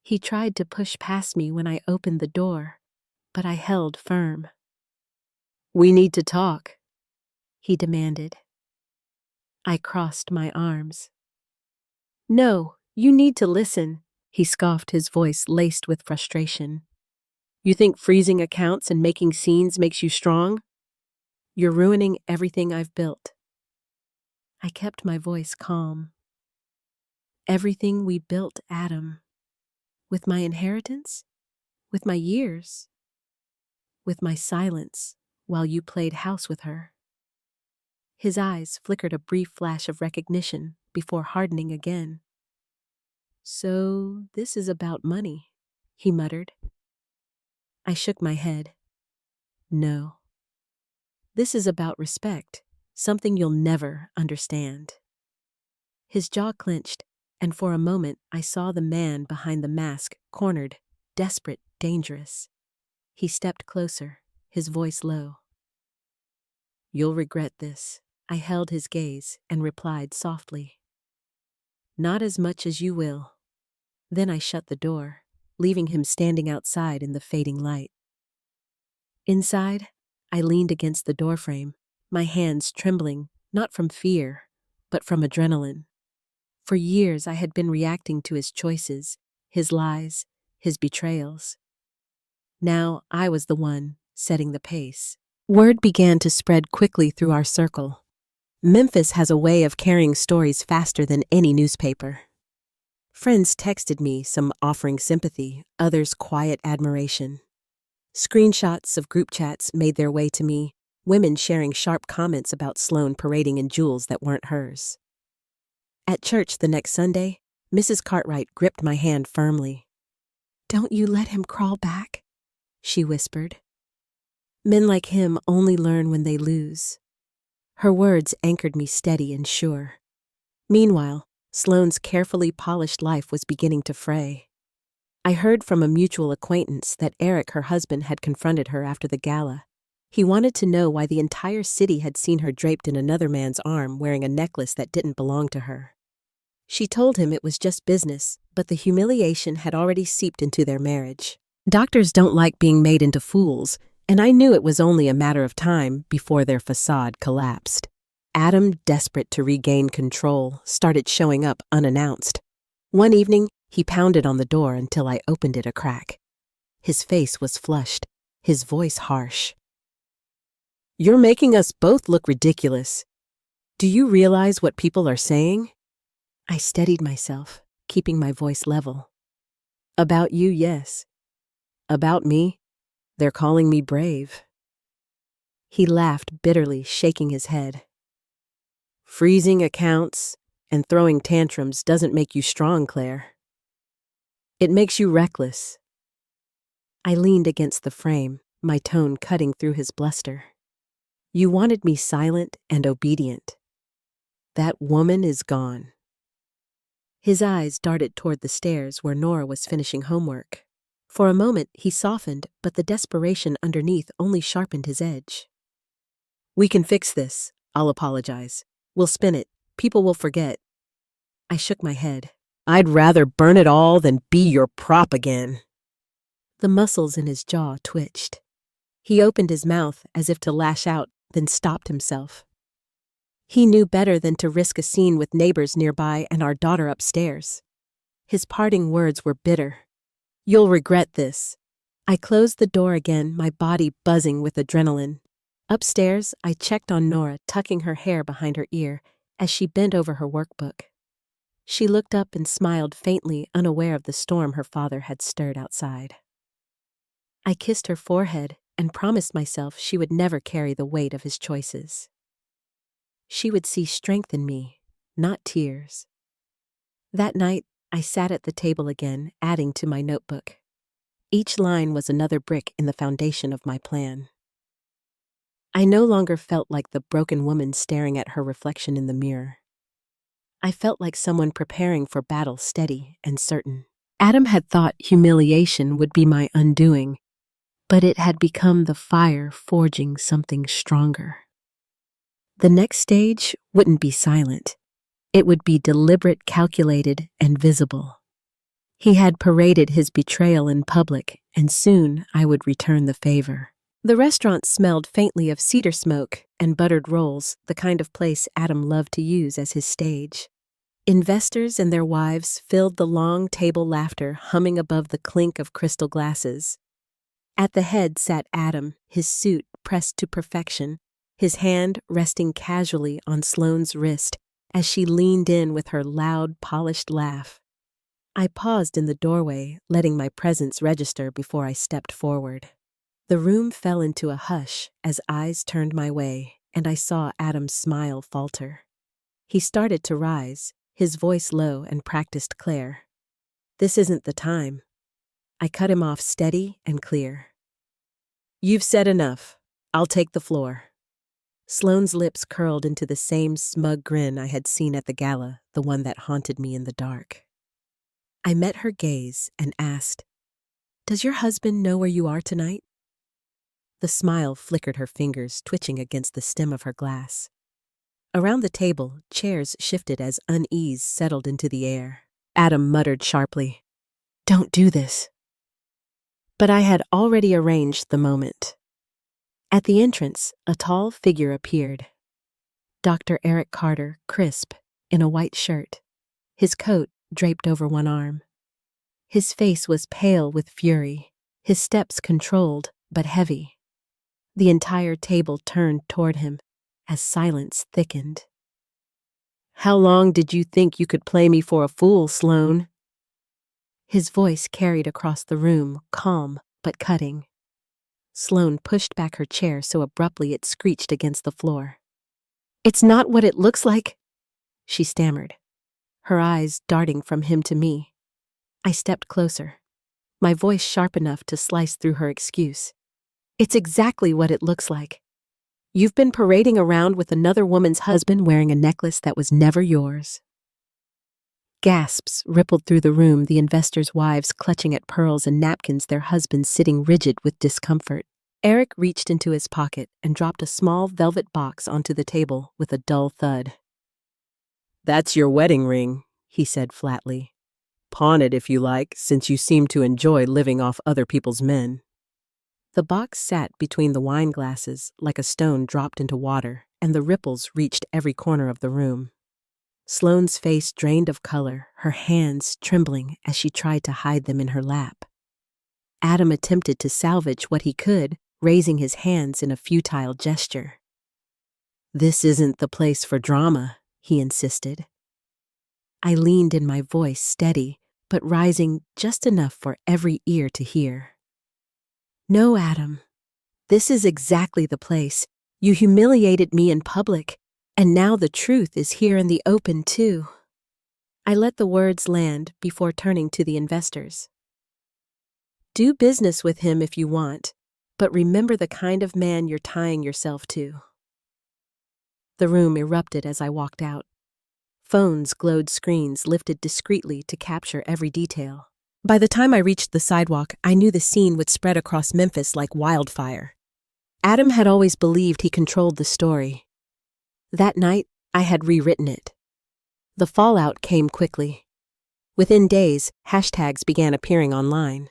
He tried to push past me when I opened the door, but I held firm. "We need to talk," he demanded. I crossed my arms. "No, you need to listen," he scoffed, his voice laced with frustration. "You think freezing accounts and making scenes makes you strong? You're ruining everything I've built." I kept my voice calm. "Everything we built, Adam. With my inheritance? With my years? With my silence while you played house with her." His eyes flickered a brief flash of recognition before hardening again. "So this is about money," he muttered. I shook my head. "No. This is about respect, something you'll never understand." His jaw clenched, and for a moment I saw the man behind the mask, cornered, desperate, dangerous. He stepped closer, his voice low. "You'll regret this." I held his gaze and replied softly. "Not as much as you will." Then I shut the door, leaving him standing outside in the fading light. Inside, I leaned against the doorframe, my hands trembling, not from fear, but from adrenaline. For years I had been reacting to his choices, his lies, his betrayals. Now I was the one setting the pace. Word began to spread quickly through our circle. Memphis has a way of carrying stories faster than any newspaper. Friends texted me, some offering sympathy, others quiet admiration. Screenshots of group chats made their way to me, women sharing sharp comments about Sloane parading in jewels that weren't hers. At church the next Sunday, Mrs. Cartwright gripped my hand firmly. "Don't you let him crawl back," she whispered. "Men like him only learn when they lose." Her words anchored me steady and sure. Meanwhile, Sloane's carefully polished life was beginning to fray. I heard from a mutual acquaintance that Eric, her husband, had confronted her after the gala. He wanted to know why the entire city had seen her draped in another man's arm wearing a necklace that didn't belong to her. She told him it was just business, but the humiliation had already seeped into their marriage. Doctors don't like being made into fools, and I knew it was only a matter of time before their facade collapsed. Adam, desperate to regain control, started showing up unannounced. One evening, he pounded on the door until I opened it a crack. His face was flushed, his voice harsh. "You're making us both look ridiculous. Do you realize what people are saying?" I steadied myself, keeping my voice level. "About you, yes. About me, they're calling me brave." He laughed bitterly, shaking his head. "Freezing accounts and throwing tantrums doesn't make you strong, Claire. It makes you reckless." I leaned against the frame, my tone cutting through his bluster. "You wanted me silent and obedient. That woman is gone." His eyes darted toward the stairs where Nora was finishing homework. For a moment, he softened, but the desperation underneath only sharpened his edge. "We can fix this. I'll apologize. We'll spin it. People will forget." I shook my head. "I'd rather burn it all than be your prop again." The muscles in his jaw twitched. He opened his mouth as if to lash out, then stopped himself. He knew better than to risk a scene with neighbors nearby and our daughter upstairs. His parting words were bitter. "You'll regret this." I closed the door again, my body buzzing with adrenaline. Upstairs, I checked on Nora, tucking her hair behind her ear as she bent over her workbook. She looked up and smiled faintly, unaware of the storm her father had stirred outside. I kissed her forehead and promised myself she would never carry the weight of his choices. She would see strength in me, not tears. That night, I sat at the table again, adding to my notebook. Each line was another brick in the foundation of my plan. I no longer felt like the broken woman staring at her reflection in the mirror. I felt like someone preparing for battle, steady and certain. Adam had thought humiliation would be my undoing, but it had become the fire forging something stronger. The next stage wouldn't be silent. It would be deliberate, calculated, and visible. He had paraded his betrayal in public, and soon I would return the favor. The restaurant smelled faintly of cedar smoke and buttered rolls, the kind of place Adam loved to use as his stage. Investors and their wives filled the long table, laughter humming above the clink of crystal glasses. At the head sat Adam, his suit pressed to perfection, his hand resting casually on Sloane's wrist as she leaned in with her loud, polished laugh. I paused in the doorway, letting my presence register before I stepped forward. The room fell into a hush as eyes turned my way, and I saw Adam's smile falter. He started to rise, his voice low and practiced Claire. "This isn't the time." I cut him off steady and clear. "You've said enough. I'll take the floor." Sloane's lips curled into the same smug grin I had seen at the gala, the one that haunted me in the dark. I met her gaze and asked, "Does your husband know where you are tonight?" The smile flickered her fingers, twitching against the stem of her glass. Around the table, chairs shifted as unease settled into the air. Adam muttered sharply, Don't do this. But I had already arranged the moment. At the entrance, a tall figure appeared. Dr. Eric Carter, crisp, in a white shirt, his coat draped over one arm. His face was pale with fury, his steps controlled but heavy. The entire table turned toward him as silence thickened. "How long did you think you could play me for a fool, Sloane?" His voice carried across the room, calm but cutting. Sloane pushed back her chair so abruptly it screeched against the floor. "It's not what it looks like," she stammered, her eyes darting from him to me. I stepped closer, my voice sharp enough to slice through her excuse. "It's exactly what it looks like. You've been parading around with another woman's husband wearing a necklace that was never yours." Gasps rippled through the room, the investors' wives clutching at pearls and napkins, their husbands sitting rigid with discomfort. Eric reached into his pocket and dropped a small velvet box onto the table with a dull thud. "That's your wedding ring," he said flatly. "Pawn it if you like, since you seem to enjoy living off other people's men." The box sat between the wine glasses like a stone dropped into water, and the ripples reached every corner of the room. Sloane's face drained of color, her hands trembling as she tried to hide them in her lap. Adam attempted to salvage what he could, raising his hands in a futile gesture. "This isn't the place for drama," he insisted. I leaned in, my voice steady, but rising just enough for every ear to hear. "No, Adam. This is exactly the place. You humiliated me in public, and now the truth is here in the open, too." I let the words land before turning to the investors. "Do business with him if you want, but remember the kind of man you're tying yourself to." The room erupted as I walked out. Phones glowed screens lifted discreetly to capture every detail. By the time I reached the sidewalk, I knew the scene would spread across Memphis like wildfire. Adam had always believed he controlled the story. That night, I had rewritten it. The fallout came quickly. Within days, hashtags began appearing online.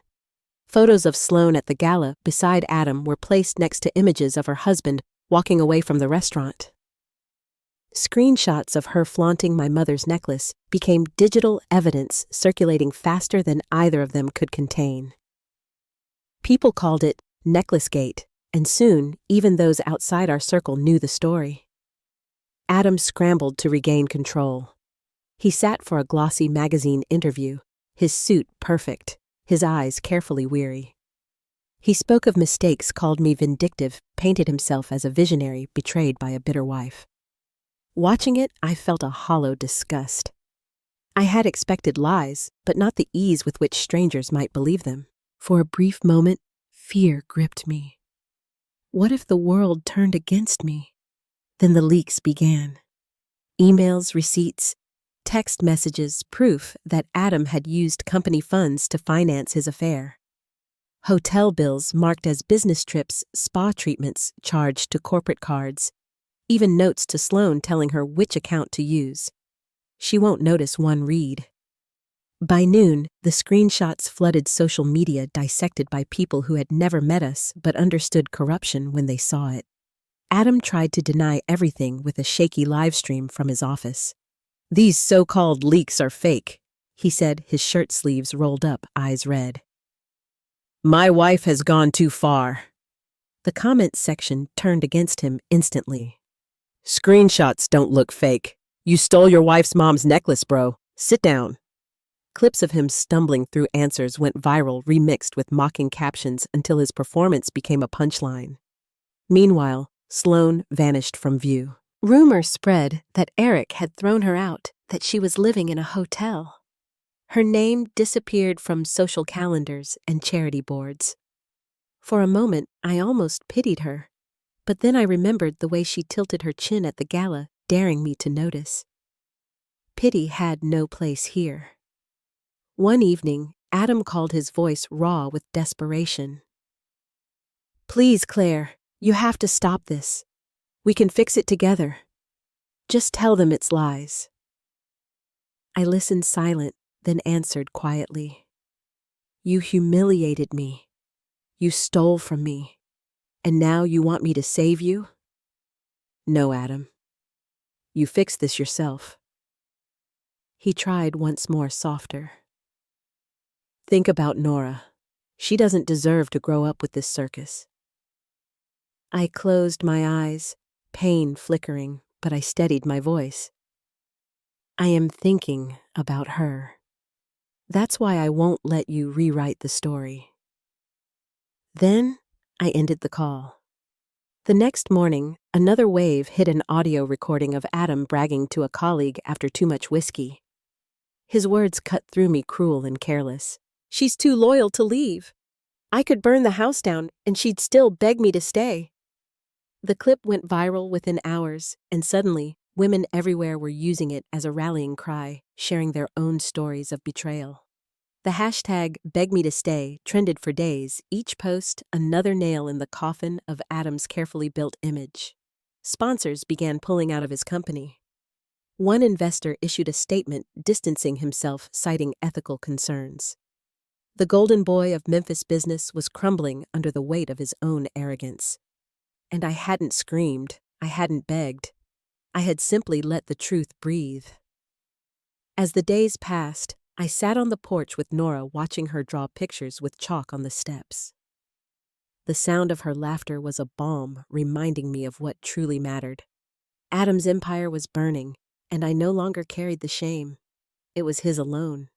Photos of Sloane at the gala beside Adam were placed next to images of her husband walking away from the restaurant. Screenshots of her flaunting my mother's necklace became digital evidence circulating faster than either of them could contain. People called it Necklacegate, and soon even those outside our circle knew the story. Adam scrambled to regain control. He sat for a glossy magazine interview, his suit perfect, his eyes carefully weary. He spoke of mistakes, called me vindictive, painted himself as a visionary betrayed by a bitter wife. Watching it, I felt a hollow disgust. I had expected lies, but not the ease with which strangers might believe them. For a brief moment, fear gripped me. What if the world turned against me? Then the leaks began. Emails, receipts, text messages, proof that Adam had used company funds to finance his affair. Hotel bills marked as business trips, spa treatments charged to corporate cards, even notes to Sloane telling her which account to use. She won't notice one read. By noon, the screenshots flooded social media, dissected by people who had never met us but understood corruption when they saw it. Adam tried to deny everything with a shaky live stream from his office. "These so-called leaks are fake," he said, his shirt sleeves rolled up, eyes red. "My wife has gone too far." The comments section turned against him instantly. "Screenshots don't look fake. You stole your wife's mom's necklace, bro. Sit down." Clips of him stumbling through answers went viral, remixed with mocking captions until his performance became a punchline. Meanwhile, Sloane vanished from view. Rumor spread that Eric had thrown her out, that she was living in a hotel. Her name disappeared from social calendars and charity boards. For a moment, I almost pitied her. But then I remembered the way she tilted her chin at the gala, daring me to notice. Pity had no place here. One evening, Adam called, his voice raw with desperation. "Please, Claire, you have to stop this. We can fix it together. Just tell them it's lies." I listened silent, then answered quietly. You humiliated me. You stole from me. And now you want me to save you? No, Adam. You fix this yourself. He tried once more softer. Think about Nora. She doesn't deserve to grow up with this circus. I closed my eyes, pain flickering, but I steadied my voice. I am thinking about her. That's why I won't let you rewrite the story. Then I ended the call. The next morning, another wave hit an audio recording of Adam bragging to a colleague after too much whiskey. His words cut through me cruel and careless. She's too loyal to leave. I could burn the house down and she'd still beg me to stay. The clip went viral within hours, and suddenly, women everywhere were using it as a rallying cry, sharing their own stories of betrayal. The hashtag #BegMeToStay trended for days, each post another nail in the coffin of Adam's carefully built image. Sponsors began pulling out of his company. One investor issued a statement distancing himself, citing ethical concerns. The golden boy of Memphis business was crumbling under the weight of his own arrogance. And I hadn't screamed, I hadn't begged. I had simply let the truth breathe. As the days passed, I sat on the porch with Nora, watching her draw pictures with chalk on the steps. The sound of her laughter was a balm, reminding me of what truly mattered. Adam's empire was burning, and I no longer carried the shame. It was his alone.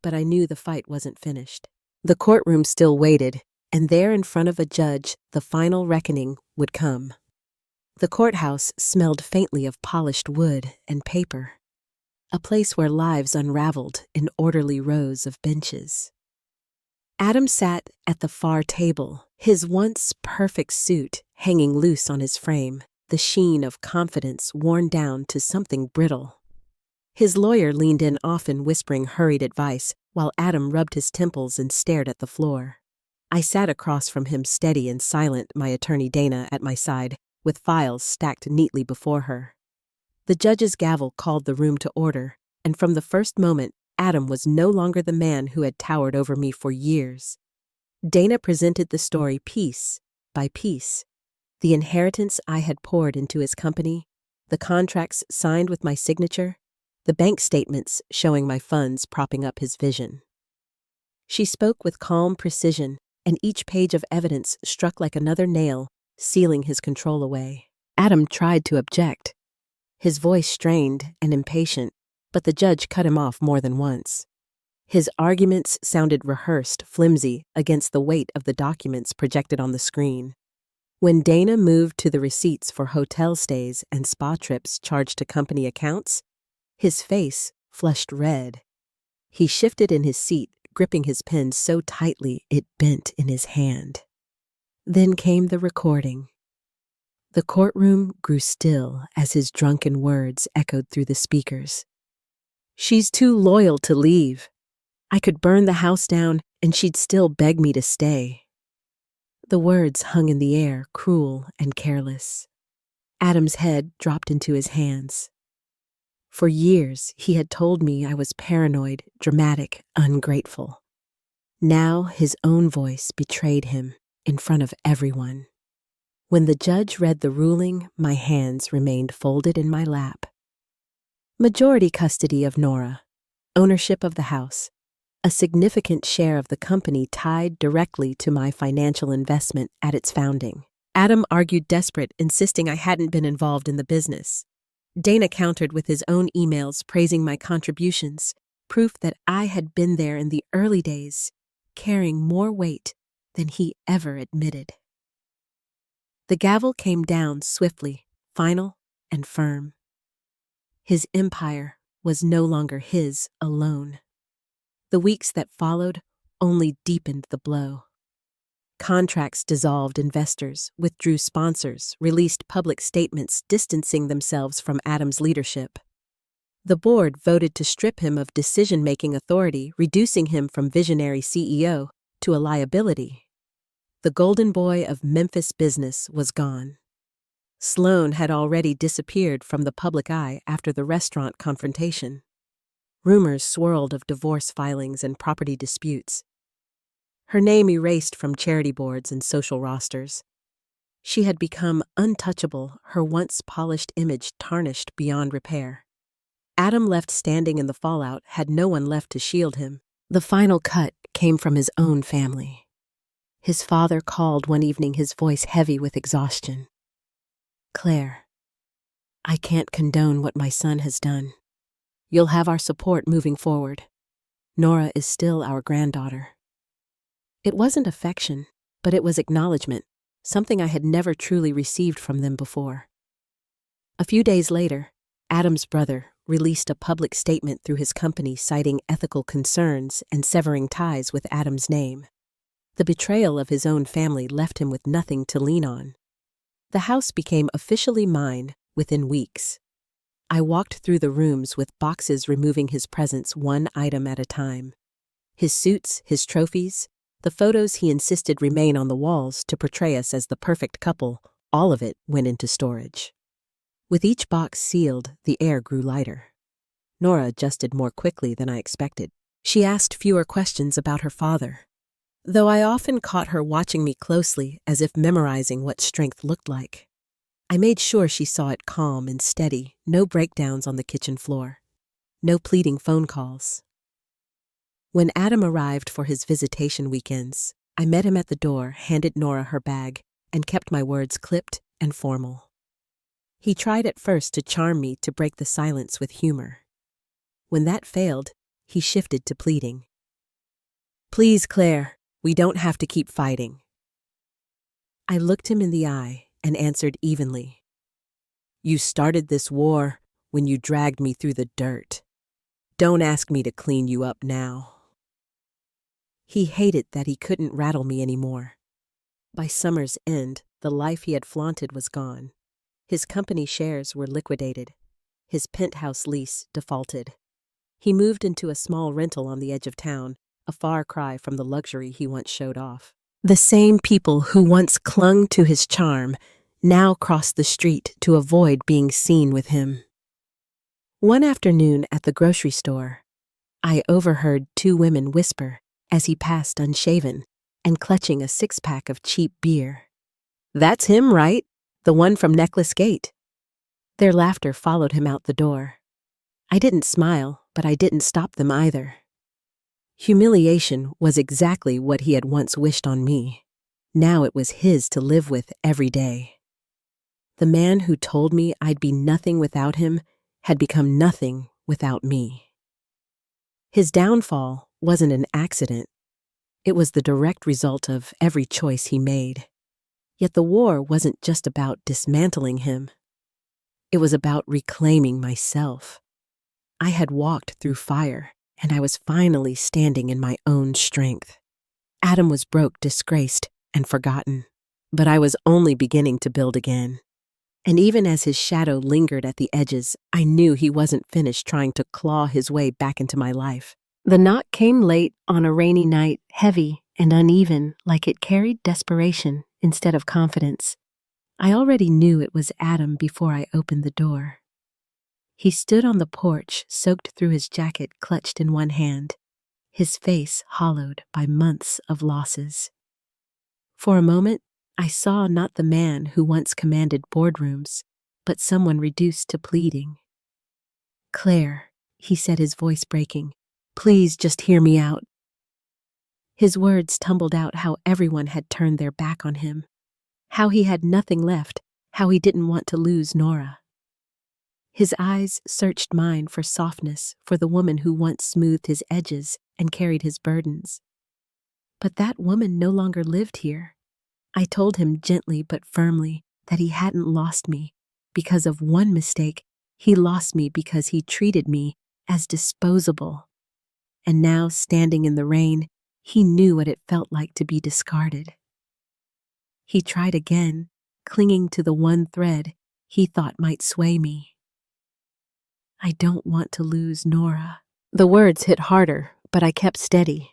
But I knew the fight wasn't finished. The courtroom still waited, and there in front of a judge, the final reckoning would come. The courthouse smelled faintly of polished wood and paper, a place where lives unraveled in orderly rows of benches. Adam sat at the far table, his once perfect suit hanging loose on his frame, the sheen of confidence worn down to something brittle. His lawyer leaned in, often whispering hurried advice, while Adam rubbed his temples and stared at the floor. I sat across from him, steady and silent, my attorney Dana at my side, with files stacked neatly before her. The judge's gavel called the room to order, and from the first moment, Adam was no longer the man who had towered over me for years. Dana presented the story piece by piece. The inheritance I had poured into his company, the contracts signed with my signature, the bank statements showing my funds propping up his vision. She spoke with calm precision, and each page of evidence struck like another nail, sealing his control away. Adam tried to object, his voice strained and impatient, but the judge cut him off more than once. His arguments sounded rehearsed, flimsy, against the weight of the documents projected on the screen. When Dana moved to the receipts for hotel stays and spa trips charged to company accounts, his face flushed red. He shifted in his seat, gripping his pen so tightly it bent in his hand. Then came the recording. The courtroom grew still as his drunken words echoed through the speakers. She's too loyal to leave. I could burn the house down and she'd still beg me to stay. The words hung in the air, cruel and careless. Adam's head dropped into his hands. For years, he had told me I was paranoid, dramatic, ungrateful. Now his own voice betrayed him in front of everyone. When the judge read the ruling, my hands remained folded in my lap. Majority custody of Nora, ownership of the house, a significant share of the company tied directly to my financial investment at its founding. Adam argued desperate, insisting I hadn't been involved in the business. Dana countered with his own emails praising my contributions, proof that I had been there in the early days, carrying more weight than he ever admitted. The gavel came down swiftly, final and firm. His empire was no longer his alone. The weeks that followed only deepened the blow. Contracts dissolved, investors withdrew, sponsors released public statements distancing themselves from Adam's leadership. The board voted to strip him of decision-making authority, reducing him from visionary CEO to a liability. The golden boy of Memphis business was gone. Sloan had already disappeared from the public eye after the restaurant confrontation. Rumors swirled of divorce filings and property disputes, her name erased from charity boards and social rosters. She had become untouchable, her once polished image tarnished beyond repair. Adam, left standing in the fallout, had no one left to shield him. The final cut came from his own family. His father called one evening, his voice heavy with exhaustion. "Claire, I can't condone what my son has done. You'll have our support moving forward. Nora is still our granddaughter." It wasn't affection, but it was acknowledgement, something I had never truly received from them before. A few days later, Adam's brother released a public statement through his company citing ethical concerns and severing ties with Adam's name. The betrayal of his own family left him with nothing to lean on. The house became officially mine within weeks. I walked through the rooms with boxes removing his presence one item at a time. His suits, his trophies, the photos he insisted remain on the walls to portray us as the perfect couple, all of it went into storage. With each box sealed, the air grew lighter. Nora adjusted more quickly than I expected. She asked fewer questions about her father, though I often caught her watching me closely as if memorizing what strength looked like. I made sure she saw it calm and steady, no breakdowns on the kitchen floor, no pleading phone calls. When Adam arrived for his visitation weekends, I met him at the door, handed Nora her bag, and kept my words clipped and formal. He tried at first to charm me, to break the silence with humor. When that failed, he shifted to pleading. "Please, Claire, we don't have to keep fighting." I looked him in the eye and answered evenly. "You started this war when you dragged me through the dirt. Don't ask me to clean you up now." He hated that he couldn't rattle me anymore. By summer's end, the life he had flaunted was gone. His company shares were liquidated. His penthouse lease defaulted. He moved into a small rental on the edge of town, a far cry from the luxury he once showed off. The same people who once clung to his charm now crossed the street to avoid being seen with him. One afternoon at the grocery store, I overheard two women whisper as he passed unshaven and clutching a six-pack of cheap beer. "That's him, right? The one from Necklace Gate." Their laughter followed him out the door. I didn't smile, but I didn't stop them either. Humiliation was exactly what he had once wished on me. Now it was his to live with every day. The man who told me I'd be nothing without him had become nothing without me. His downfall wasn't an accident. It was the direct result of every choice he made. Yet the war wasn't just about dismantling him. It was about reclaiming myself. I had walked through fire, and I was finally standing in my own strength. Adam was broke, disgraced, and forgotten, but I was only beginning to build again. And even as his shadow lingered at the edges, I knew he wasn't finished trying to claw his way back into my life. The knock came late on a rainy night, heavy and uneven, like it carried desperation instead of confidence. I already knew it was Adam before I opened the door. He stood on the porch, soaked through his jacket clutched in one hand, his face hollowed by months of losses. For a moment, I saw not the man who once commanded boardrooms, but someone reduced to pleading. "Claire," he said, his voice breaking, "please just hear me out." His words tumbled out how everyone had turned their back on him, how he had nothing left, how he didn't want to lose Nora. His eyes searched mine for softness, for the woman who once smoothed his edges and carried his burdens. But that woman no longer lived here. I told him gently but firmly that he hadn't lost me because of one mistake. He lost me because he treated me as disposable. And now, standing in the rain, he knew what it felt like to be discarded. He tried again, clinging to the one thread he thought might sway me. "I don't want to lose Nora." The words hit harder, but I kept steady.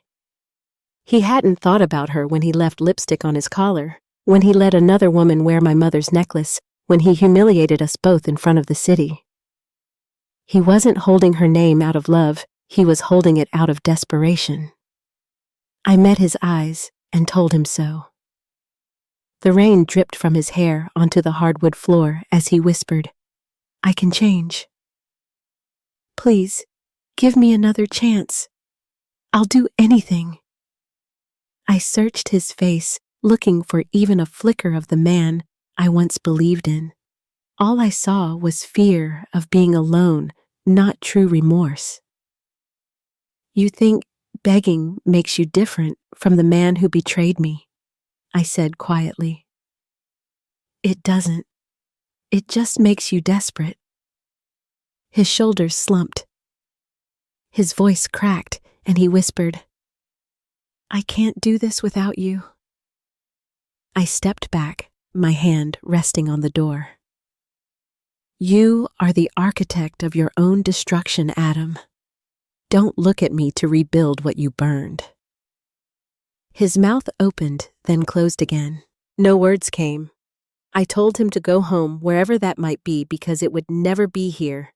He hadn't thought about her when he left lipstick on his collar, when he let another woman wear my mother's necklace, when he humiliated us both in front of the city. He wasn't holding her name out of love, he was holding it out of desperation. I met his eyes and told him so. The rain dripped from his hair onto the hardwood floor as he whispered, "I can change. Please, give me another chance. I'll do anything." I searched his face, looking for even a flicker of the man I once believed in. All I saw was fear of being alone, not true remorse. "You think begging makes you different from the man who betrayed me," I said quietly. "It doesn't. It just makes you desperate." His shoulders slumped. His voice cracked, and he whispered, "I can't do this without you." I stepped back, my hand resting on the door. "You are the architect of your own destruction, Adam. Don't look at me to rebuild what you burned." His mouth opened, then closed again. No words came. I told him to go home, wherever that might be, because it would never be here,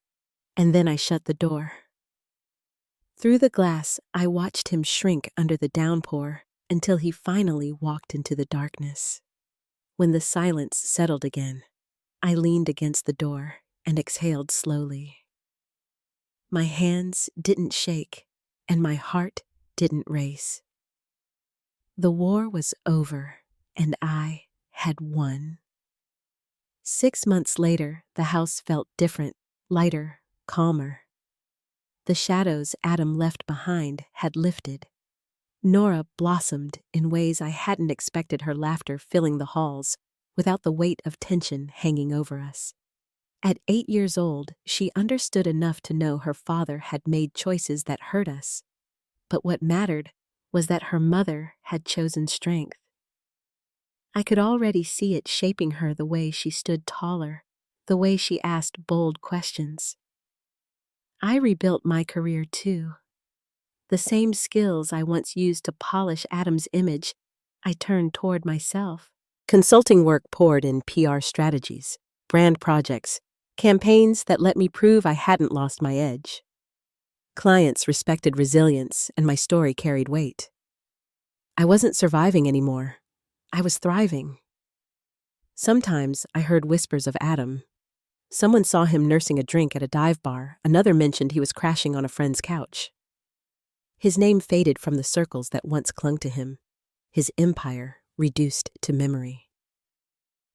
and then I shut the door. Through the glass, I watched him shrink under the downpour until he finally walked into the darkness. When the silence settled again, I leaned against the door and exhaled slowly. My hands didn't shake, and my heart didn't race. The war was over, and I had won. 6 months later, the house felt different, lighter, calmer. The shadows Adam left behind had lifted. Nora blossomed in ways I hadn't expected, her laughter filling the halls, without the weight of tension hanging over us. At 8 years old, she understood enough to know her father had made choices that hurt us. But what mattered was that her mother had chosen strength. I could already see it shaping her, the way she stood taller, the way she asked bold questions. I rebuilt my career too. The same skills I once used to polish Adam's image, I turned toward myself. Consulting work poured in, PR strategies, brand projects, campaigns that let me prove I hadn't lost my edge. Clients respected resilience, and my story carried weight. I wasn't surviving anymore. I was thriving. Sometimes I heard whispers of Adam. Someone saw him nursing a drink at a dive bar. Another mentioned he was crashing on a friend's couch. His name faded from the circles that once clung to him, his empire reduced to memory.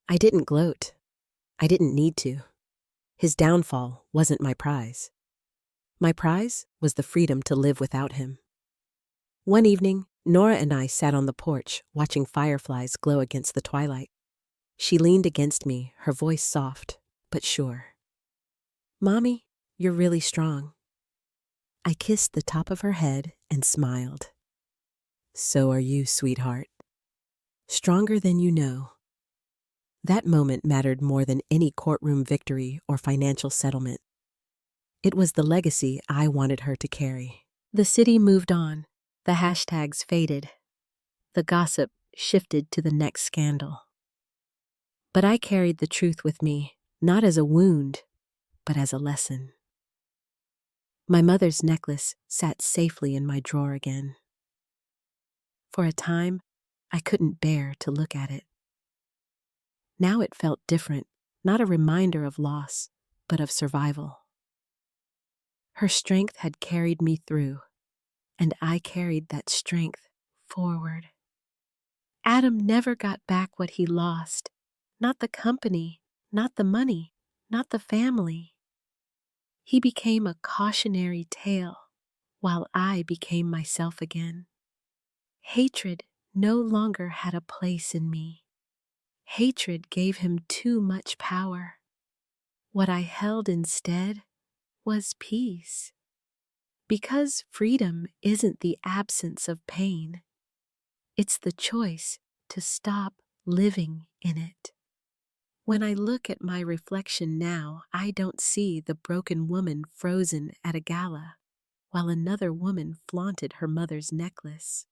I didn't gloat. I didn't need to. His downfall wasn't my prize. My prize was the freedom to live without him. One evening, Nora and I sat on the porch, watching fireflies glow against the twilight. She leaned against me, her voice soft, but sure. "Mommy, you're really strong." I kissed the top of her head and smiled. "So are you, sweetheart. Stronger than you know." That moment mattered more than any courtroom victory or financial settlement. It was the legacy I wanted her to carry. The city moved on. The hashtags faded. The gossip shifted to the next scandal. But I carried the truth with me, not as a wound, but as a lesson. My mother's necklace sat safely in my drawer again. For a time, I couldn't bear to look at it. Now it felt different, not a reminder of loss, but of survival. Her strength had carried me through, and I carried that strength forward. Adam never got back what he lost. Not the company, not the money, not the family. He became a cautionary tale, while I became myself again. Hatred no longer had a place in me. Hatred gave him too much power. What I held instead was peace. Because freedom isn't the absence of pain. It's the choice to stop living in it. When I look at my reflection now, I don't see the broken woman frozen at a gala, while another woman flaunted her mother's necklace.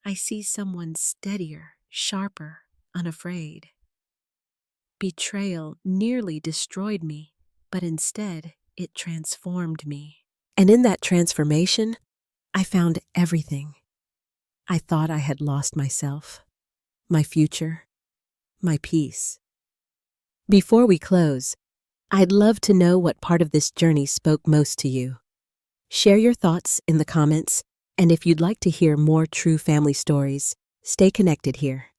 I see someone steadier, sharper, unafraid. Betrayal nearly destroyed me, but instead it transformed me. And in that transformation, I found everything. I thought I had lost myself, my future, my peace. Before we close, I'd love to know what part of this journey spoke most to you. Share your thoughts in the comments, and if you'd like to hear more true family stories, stay connected here.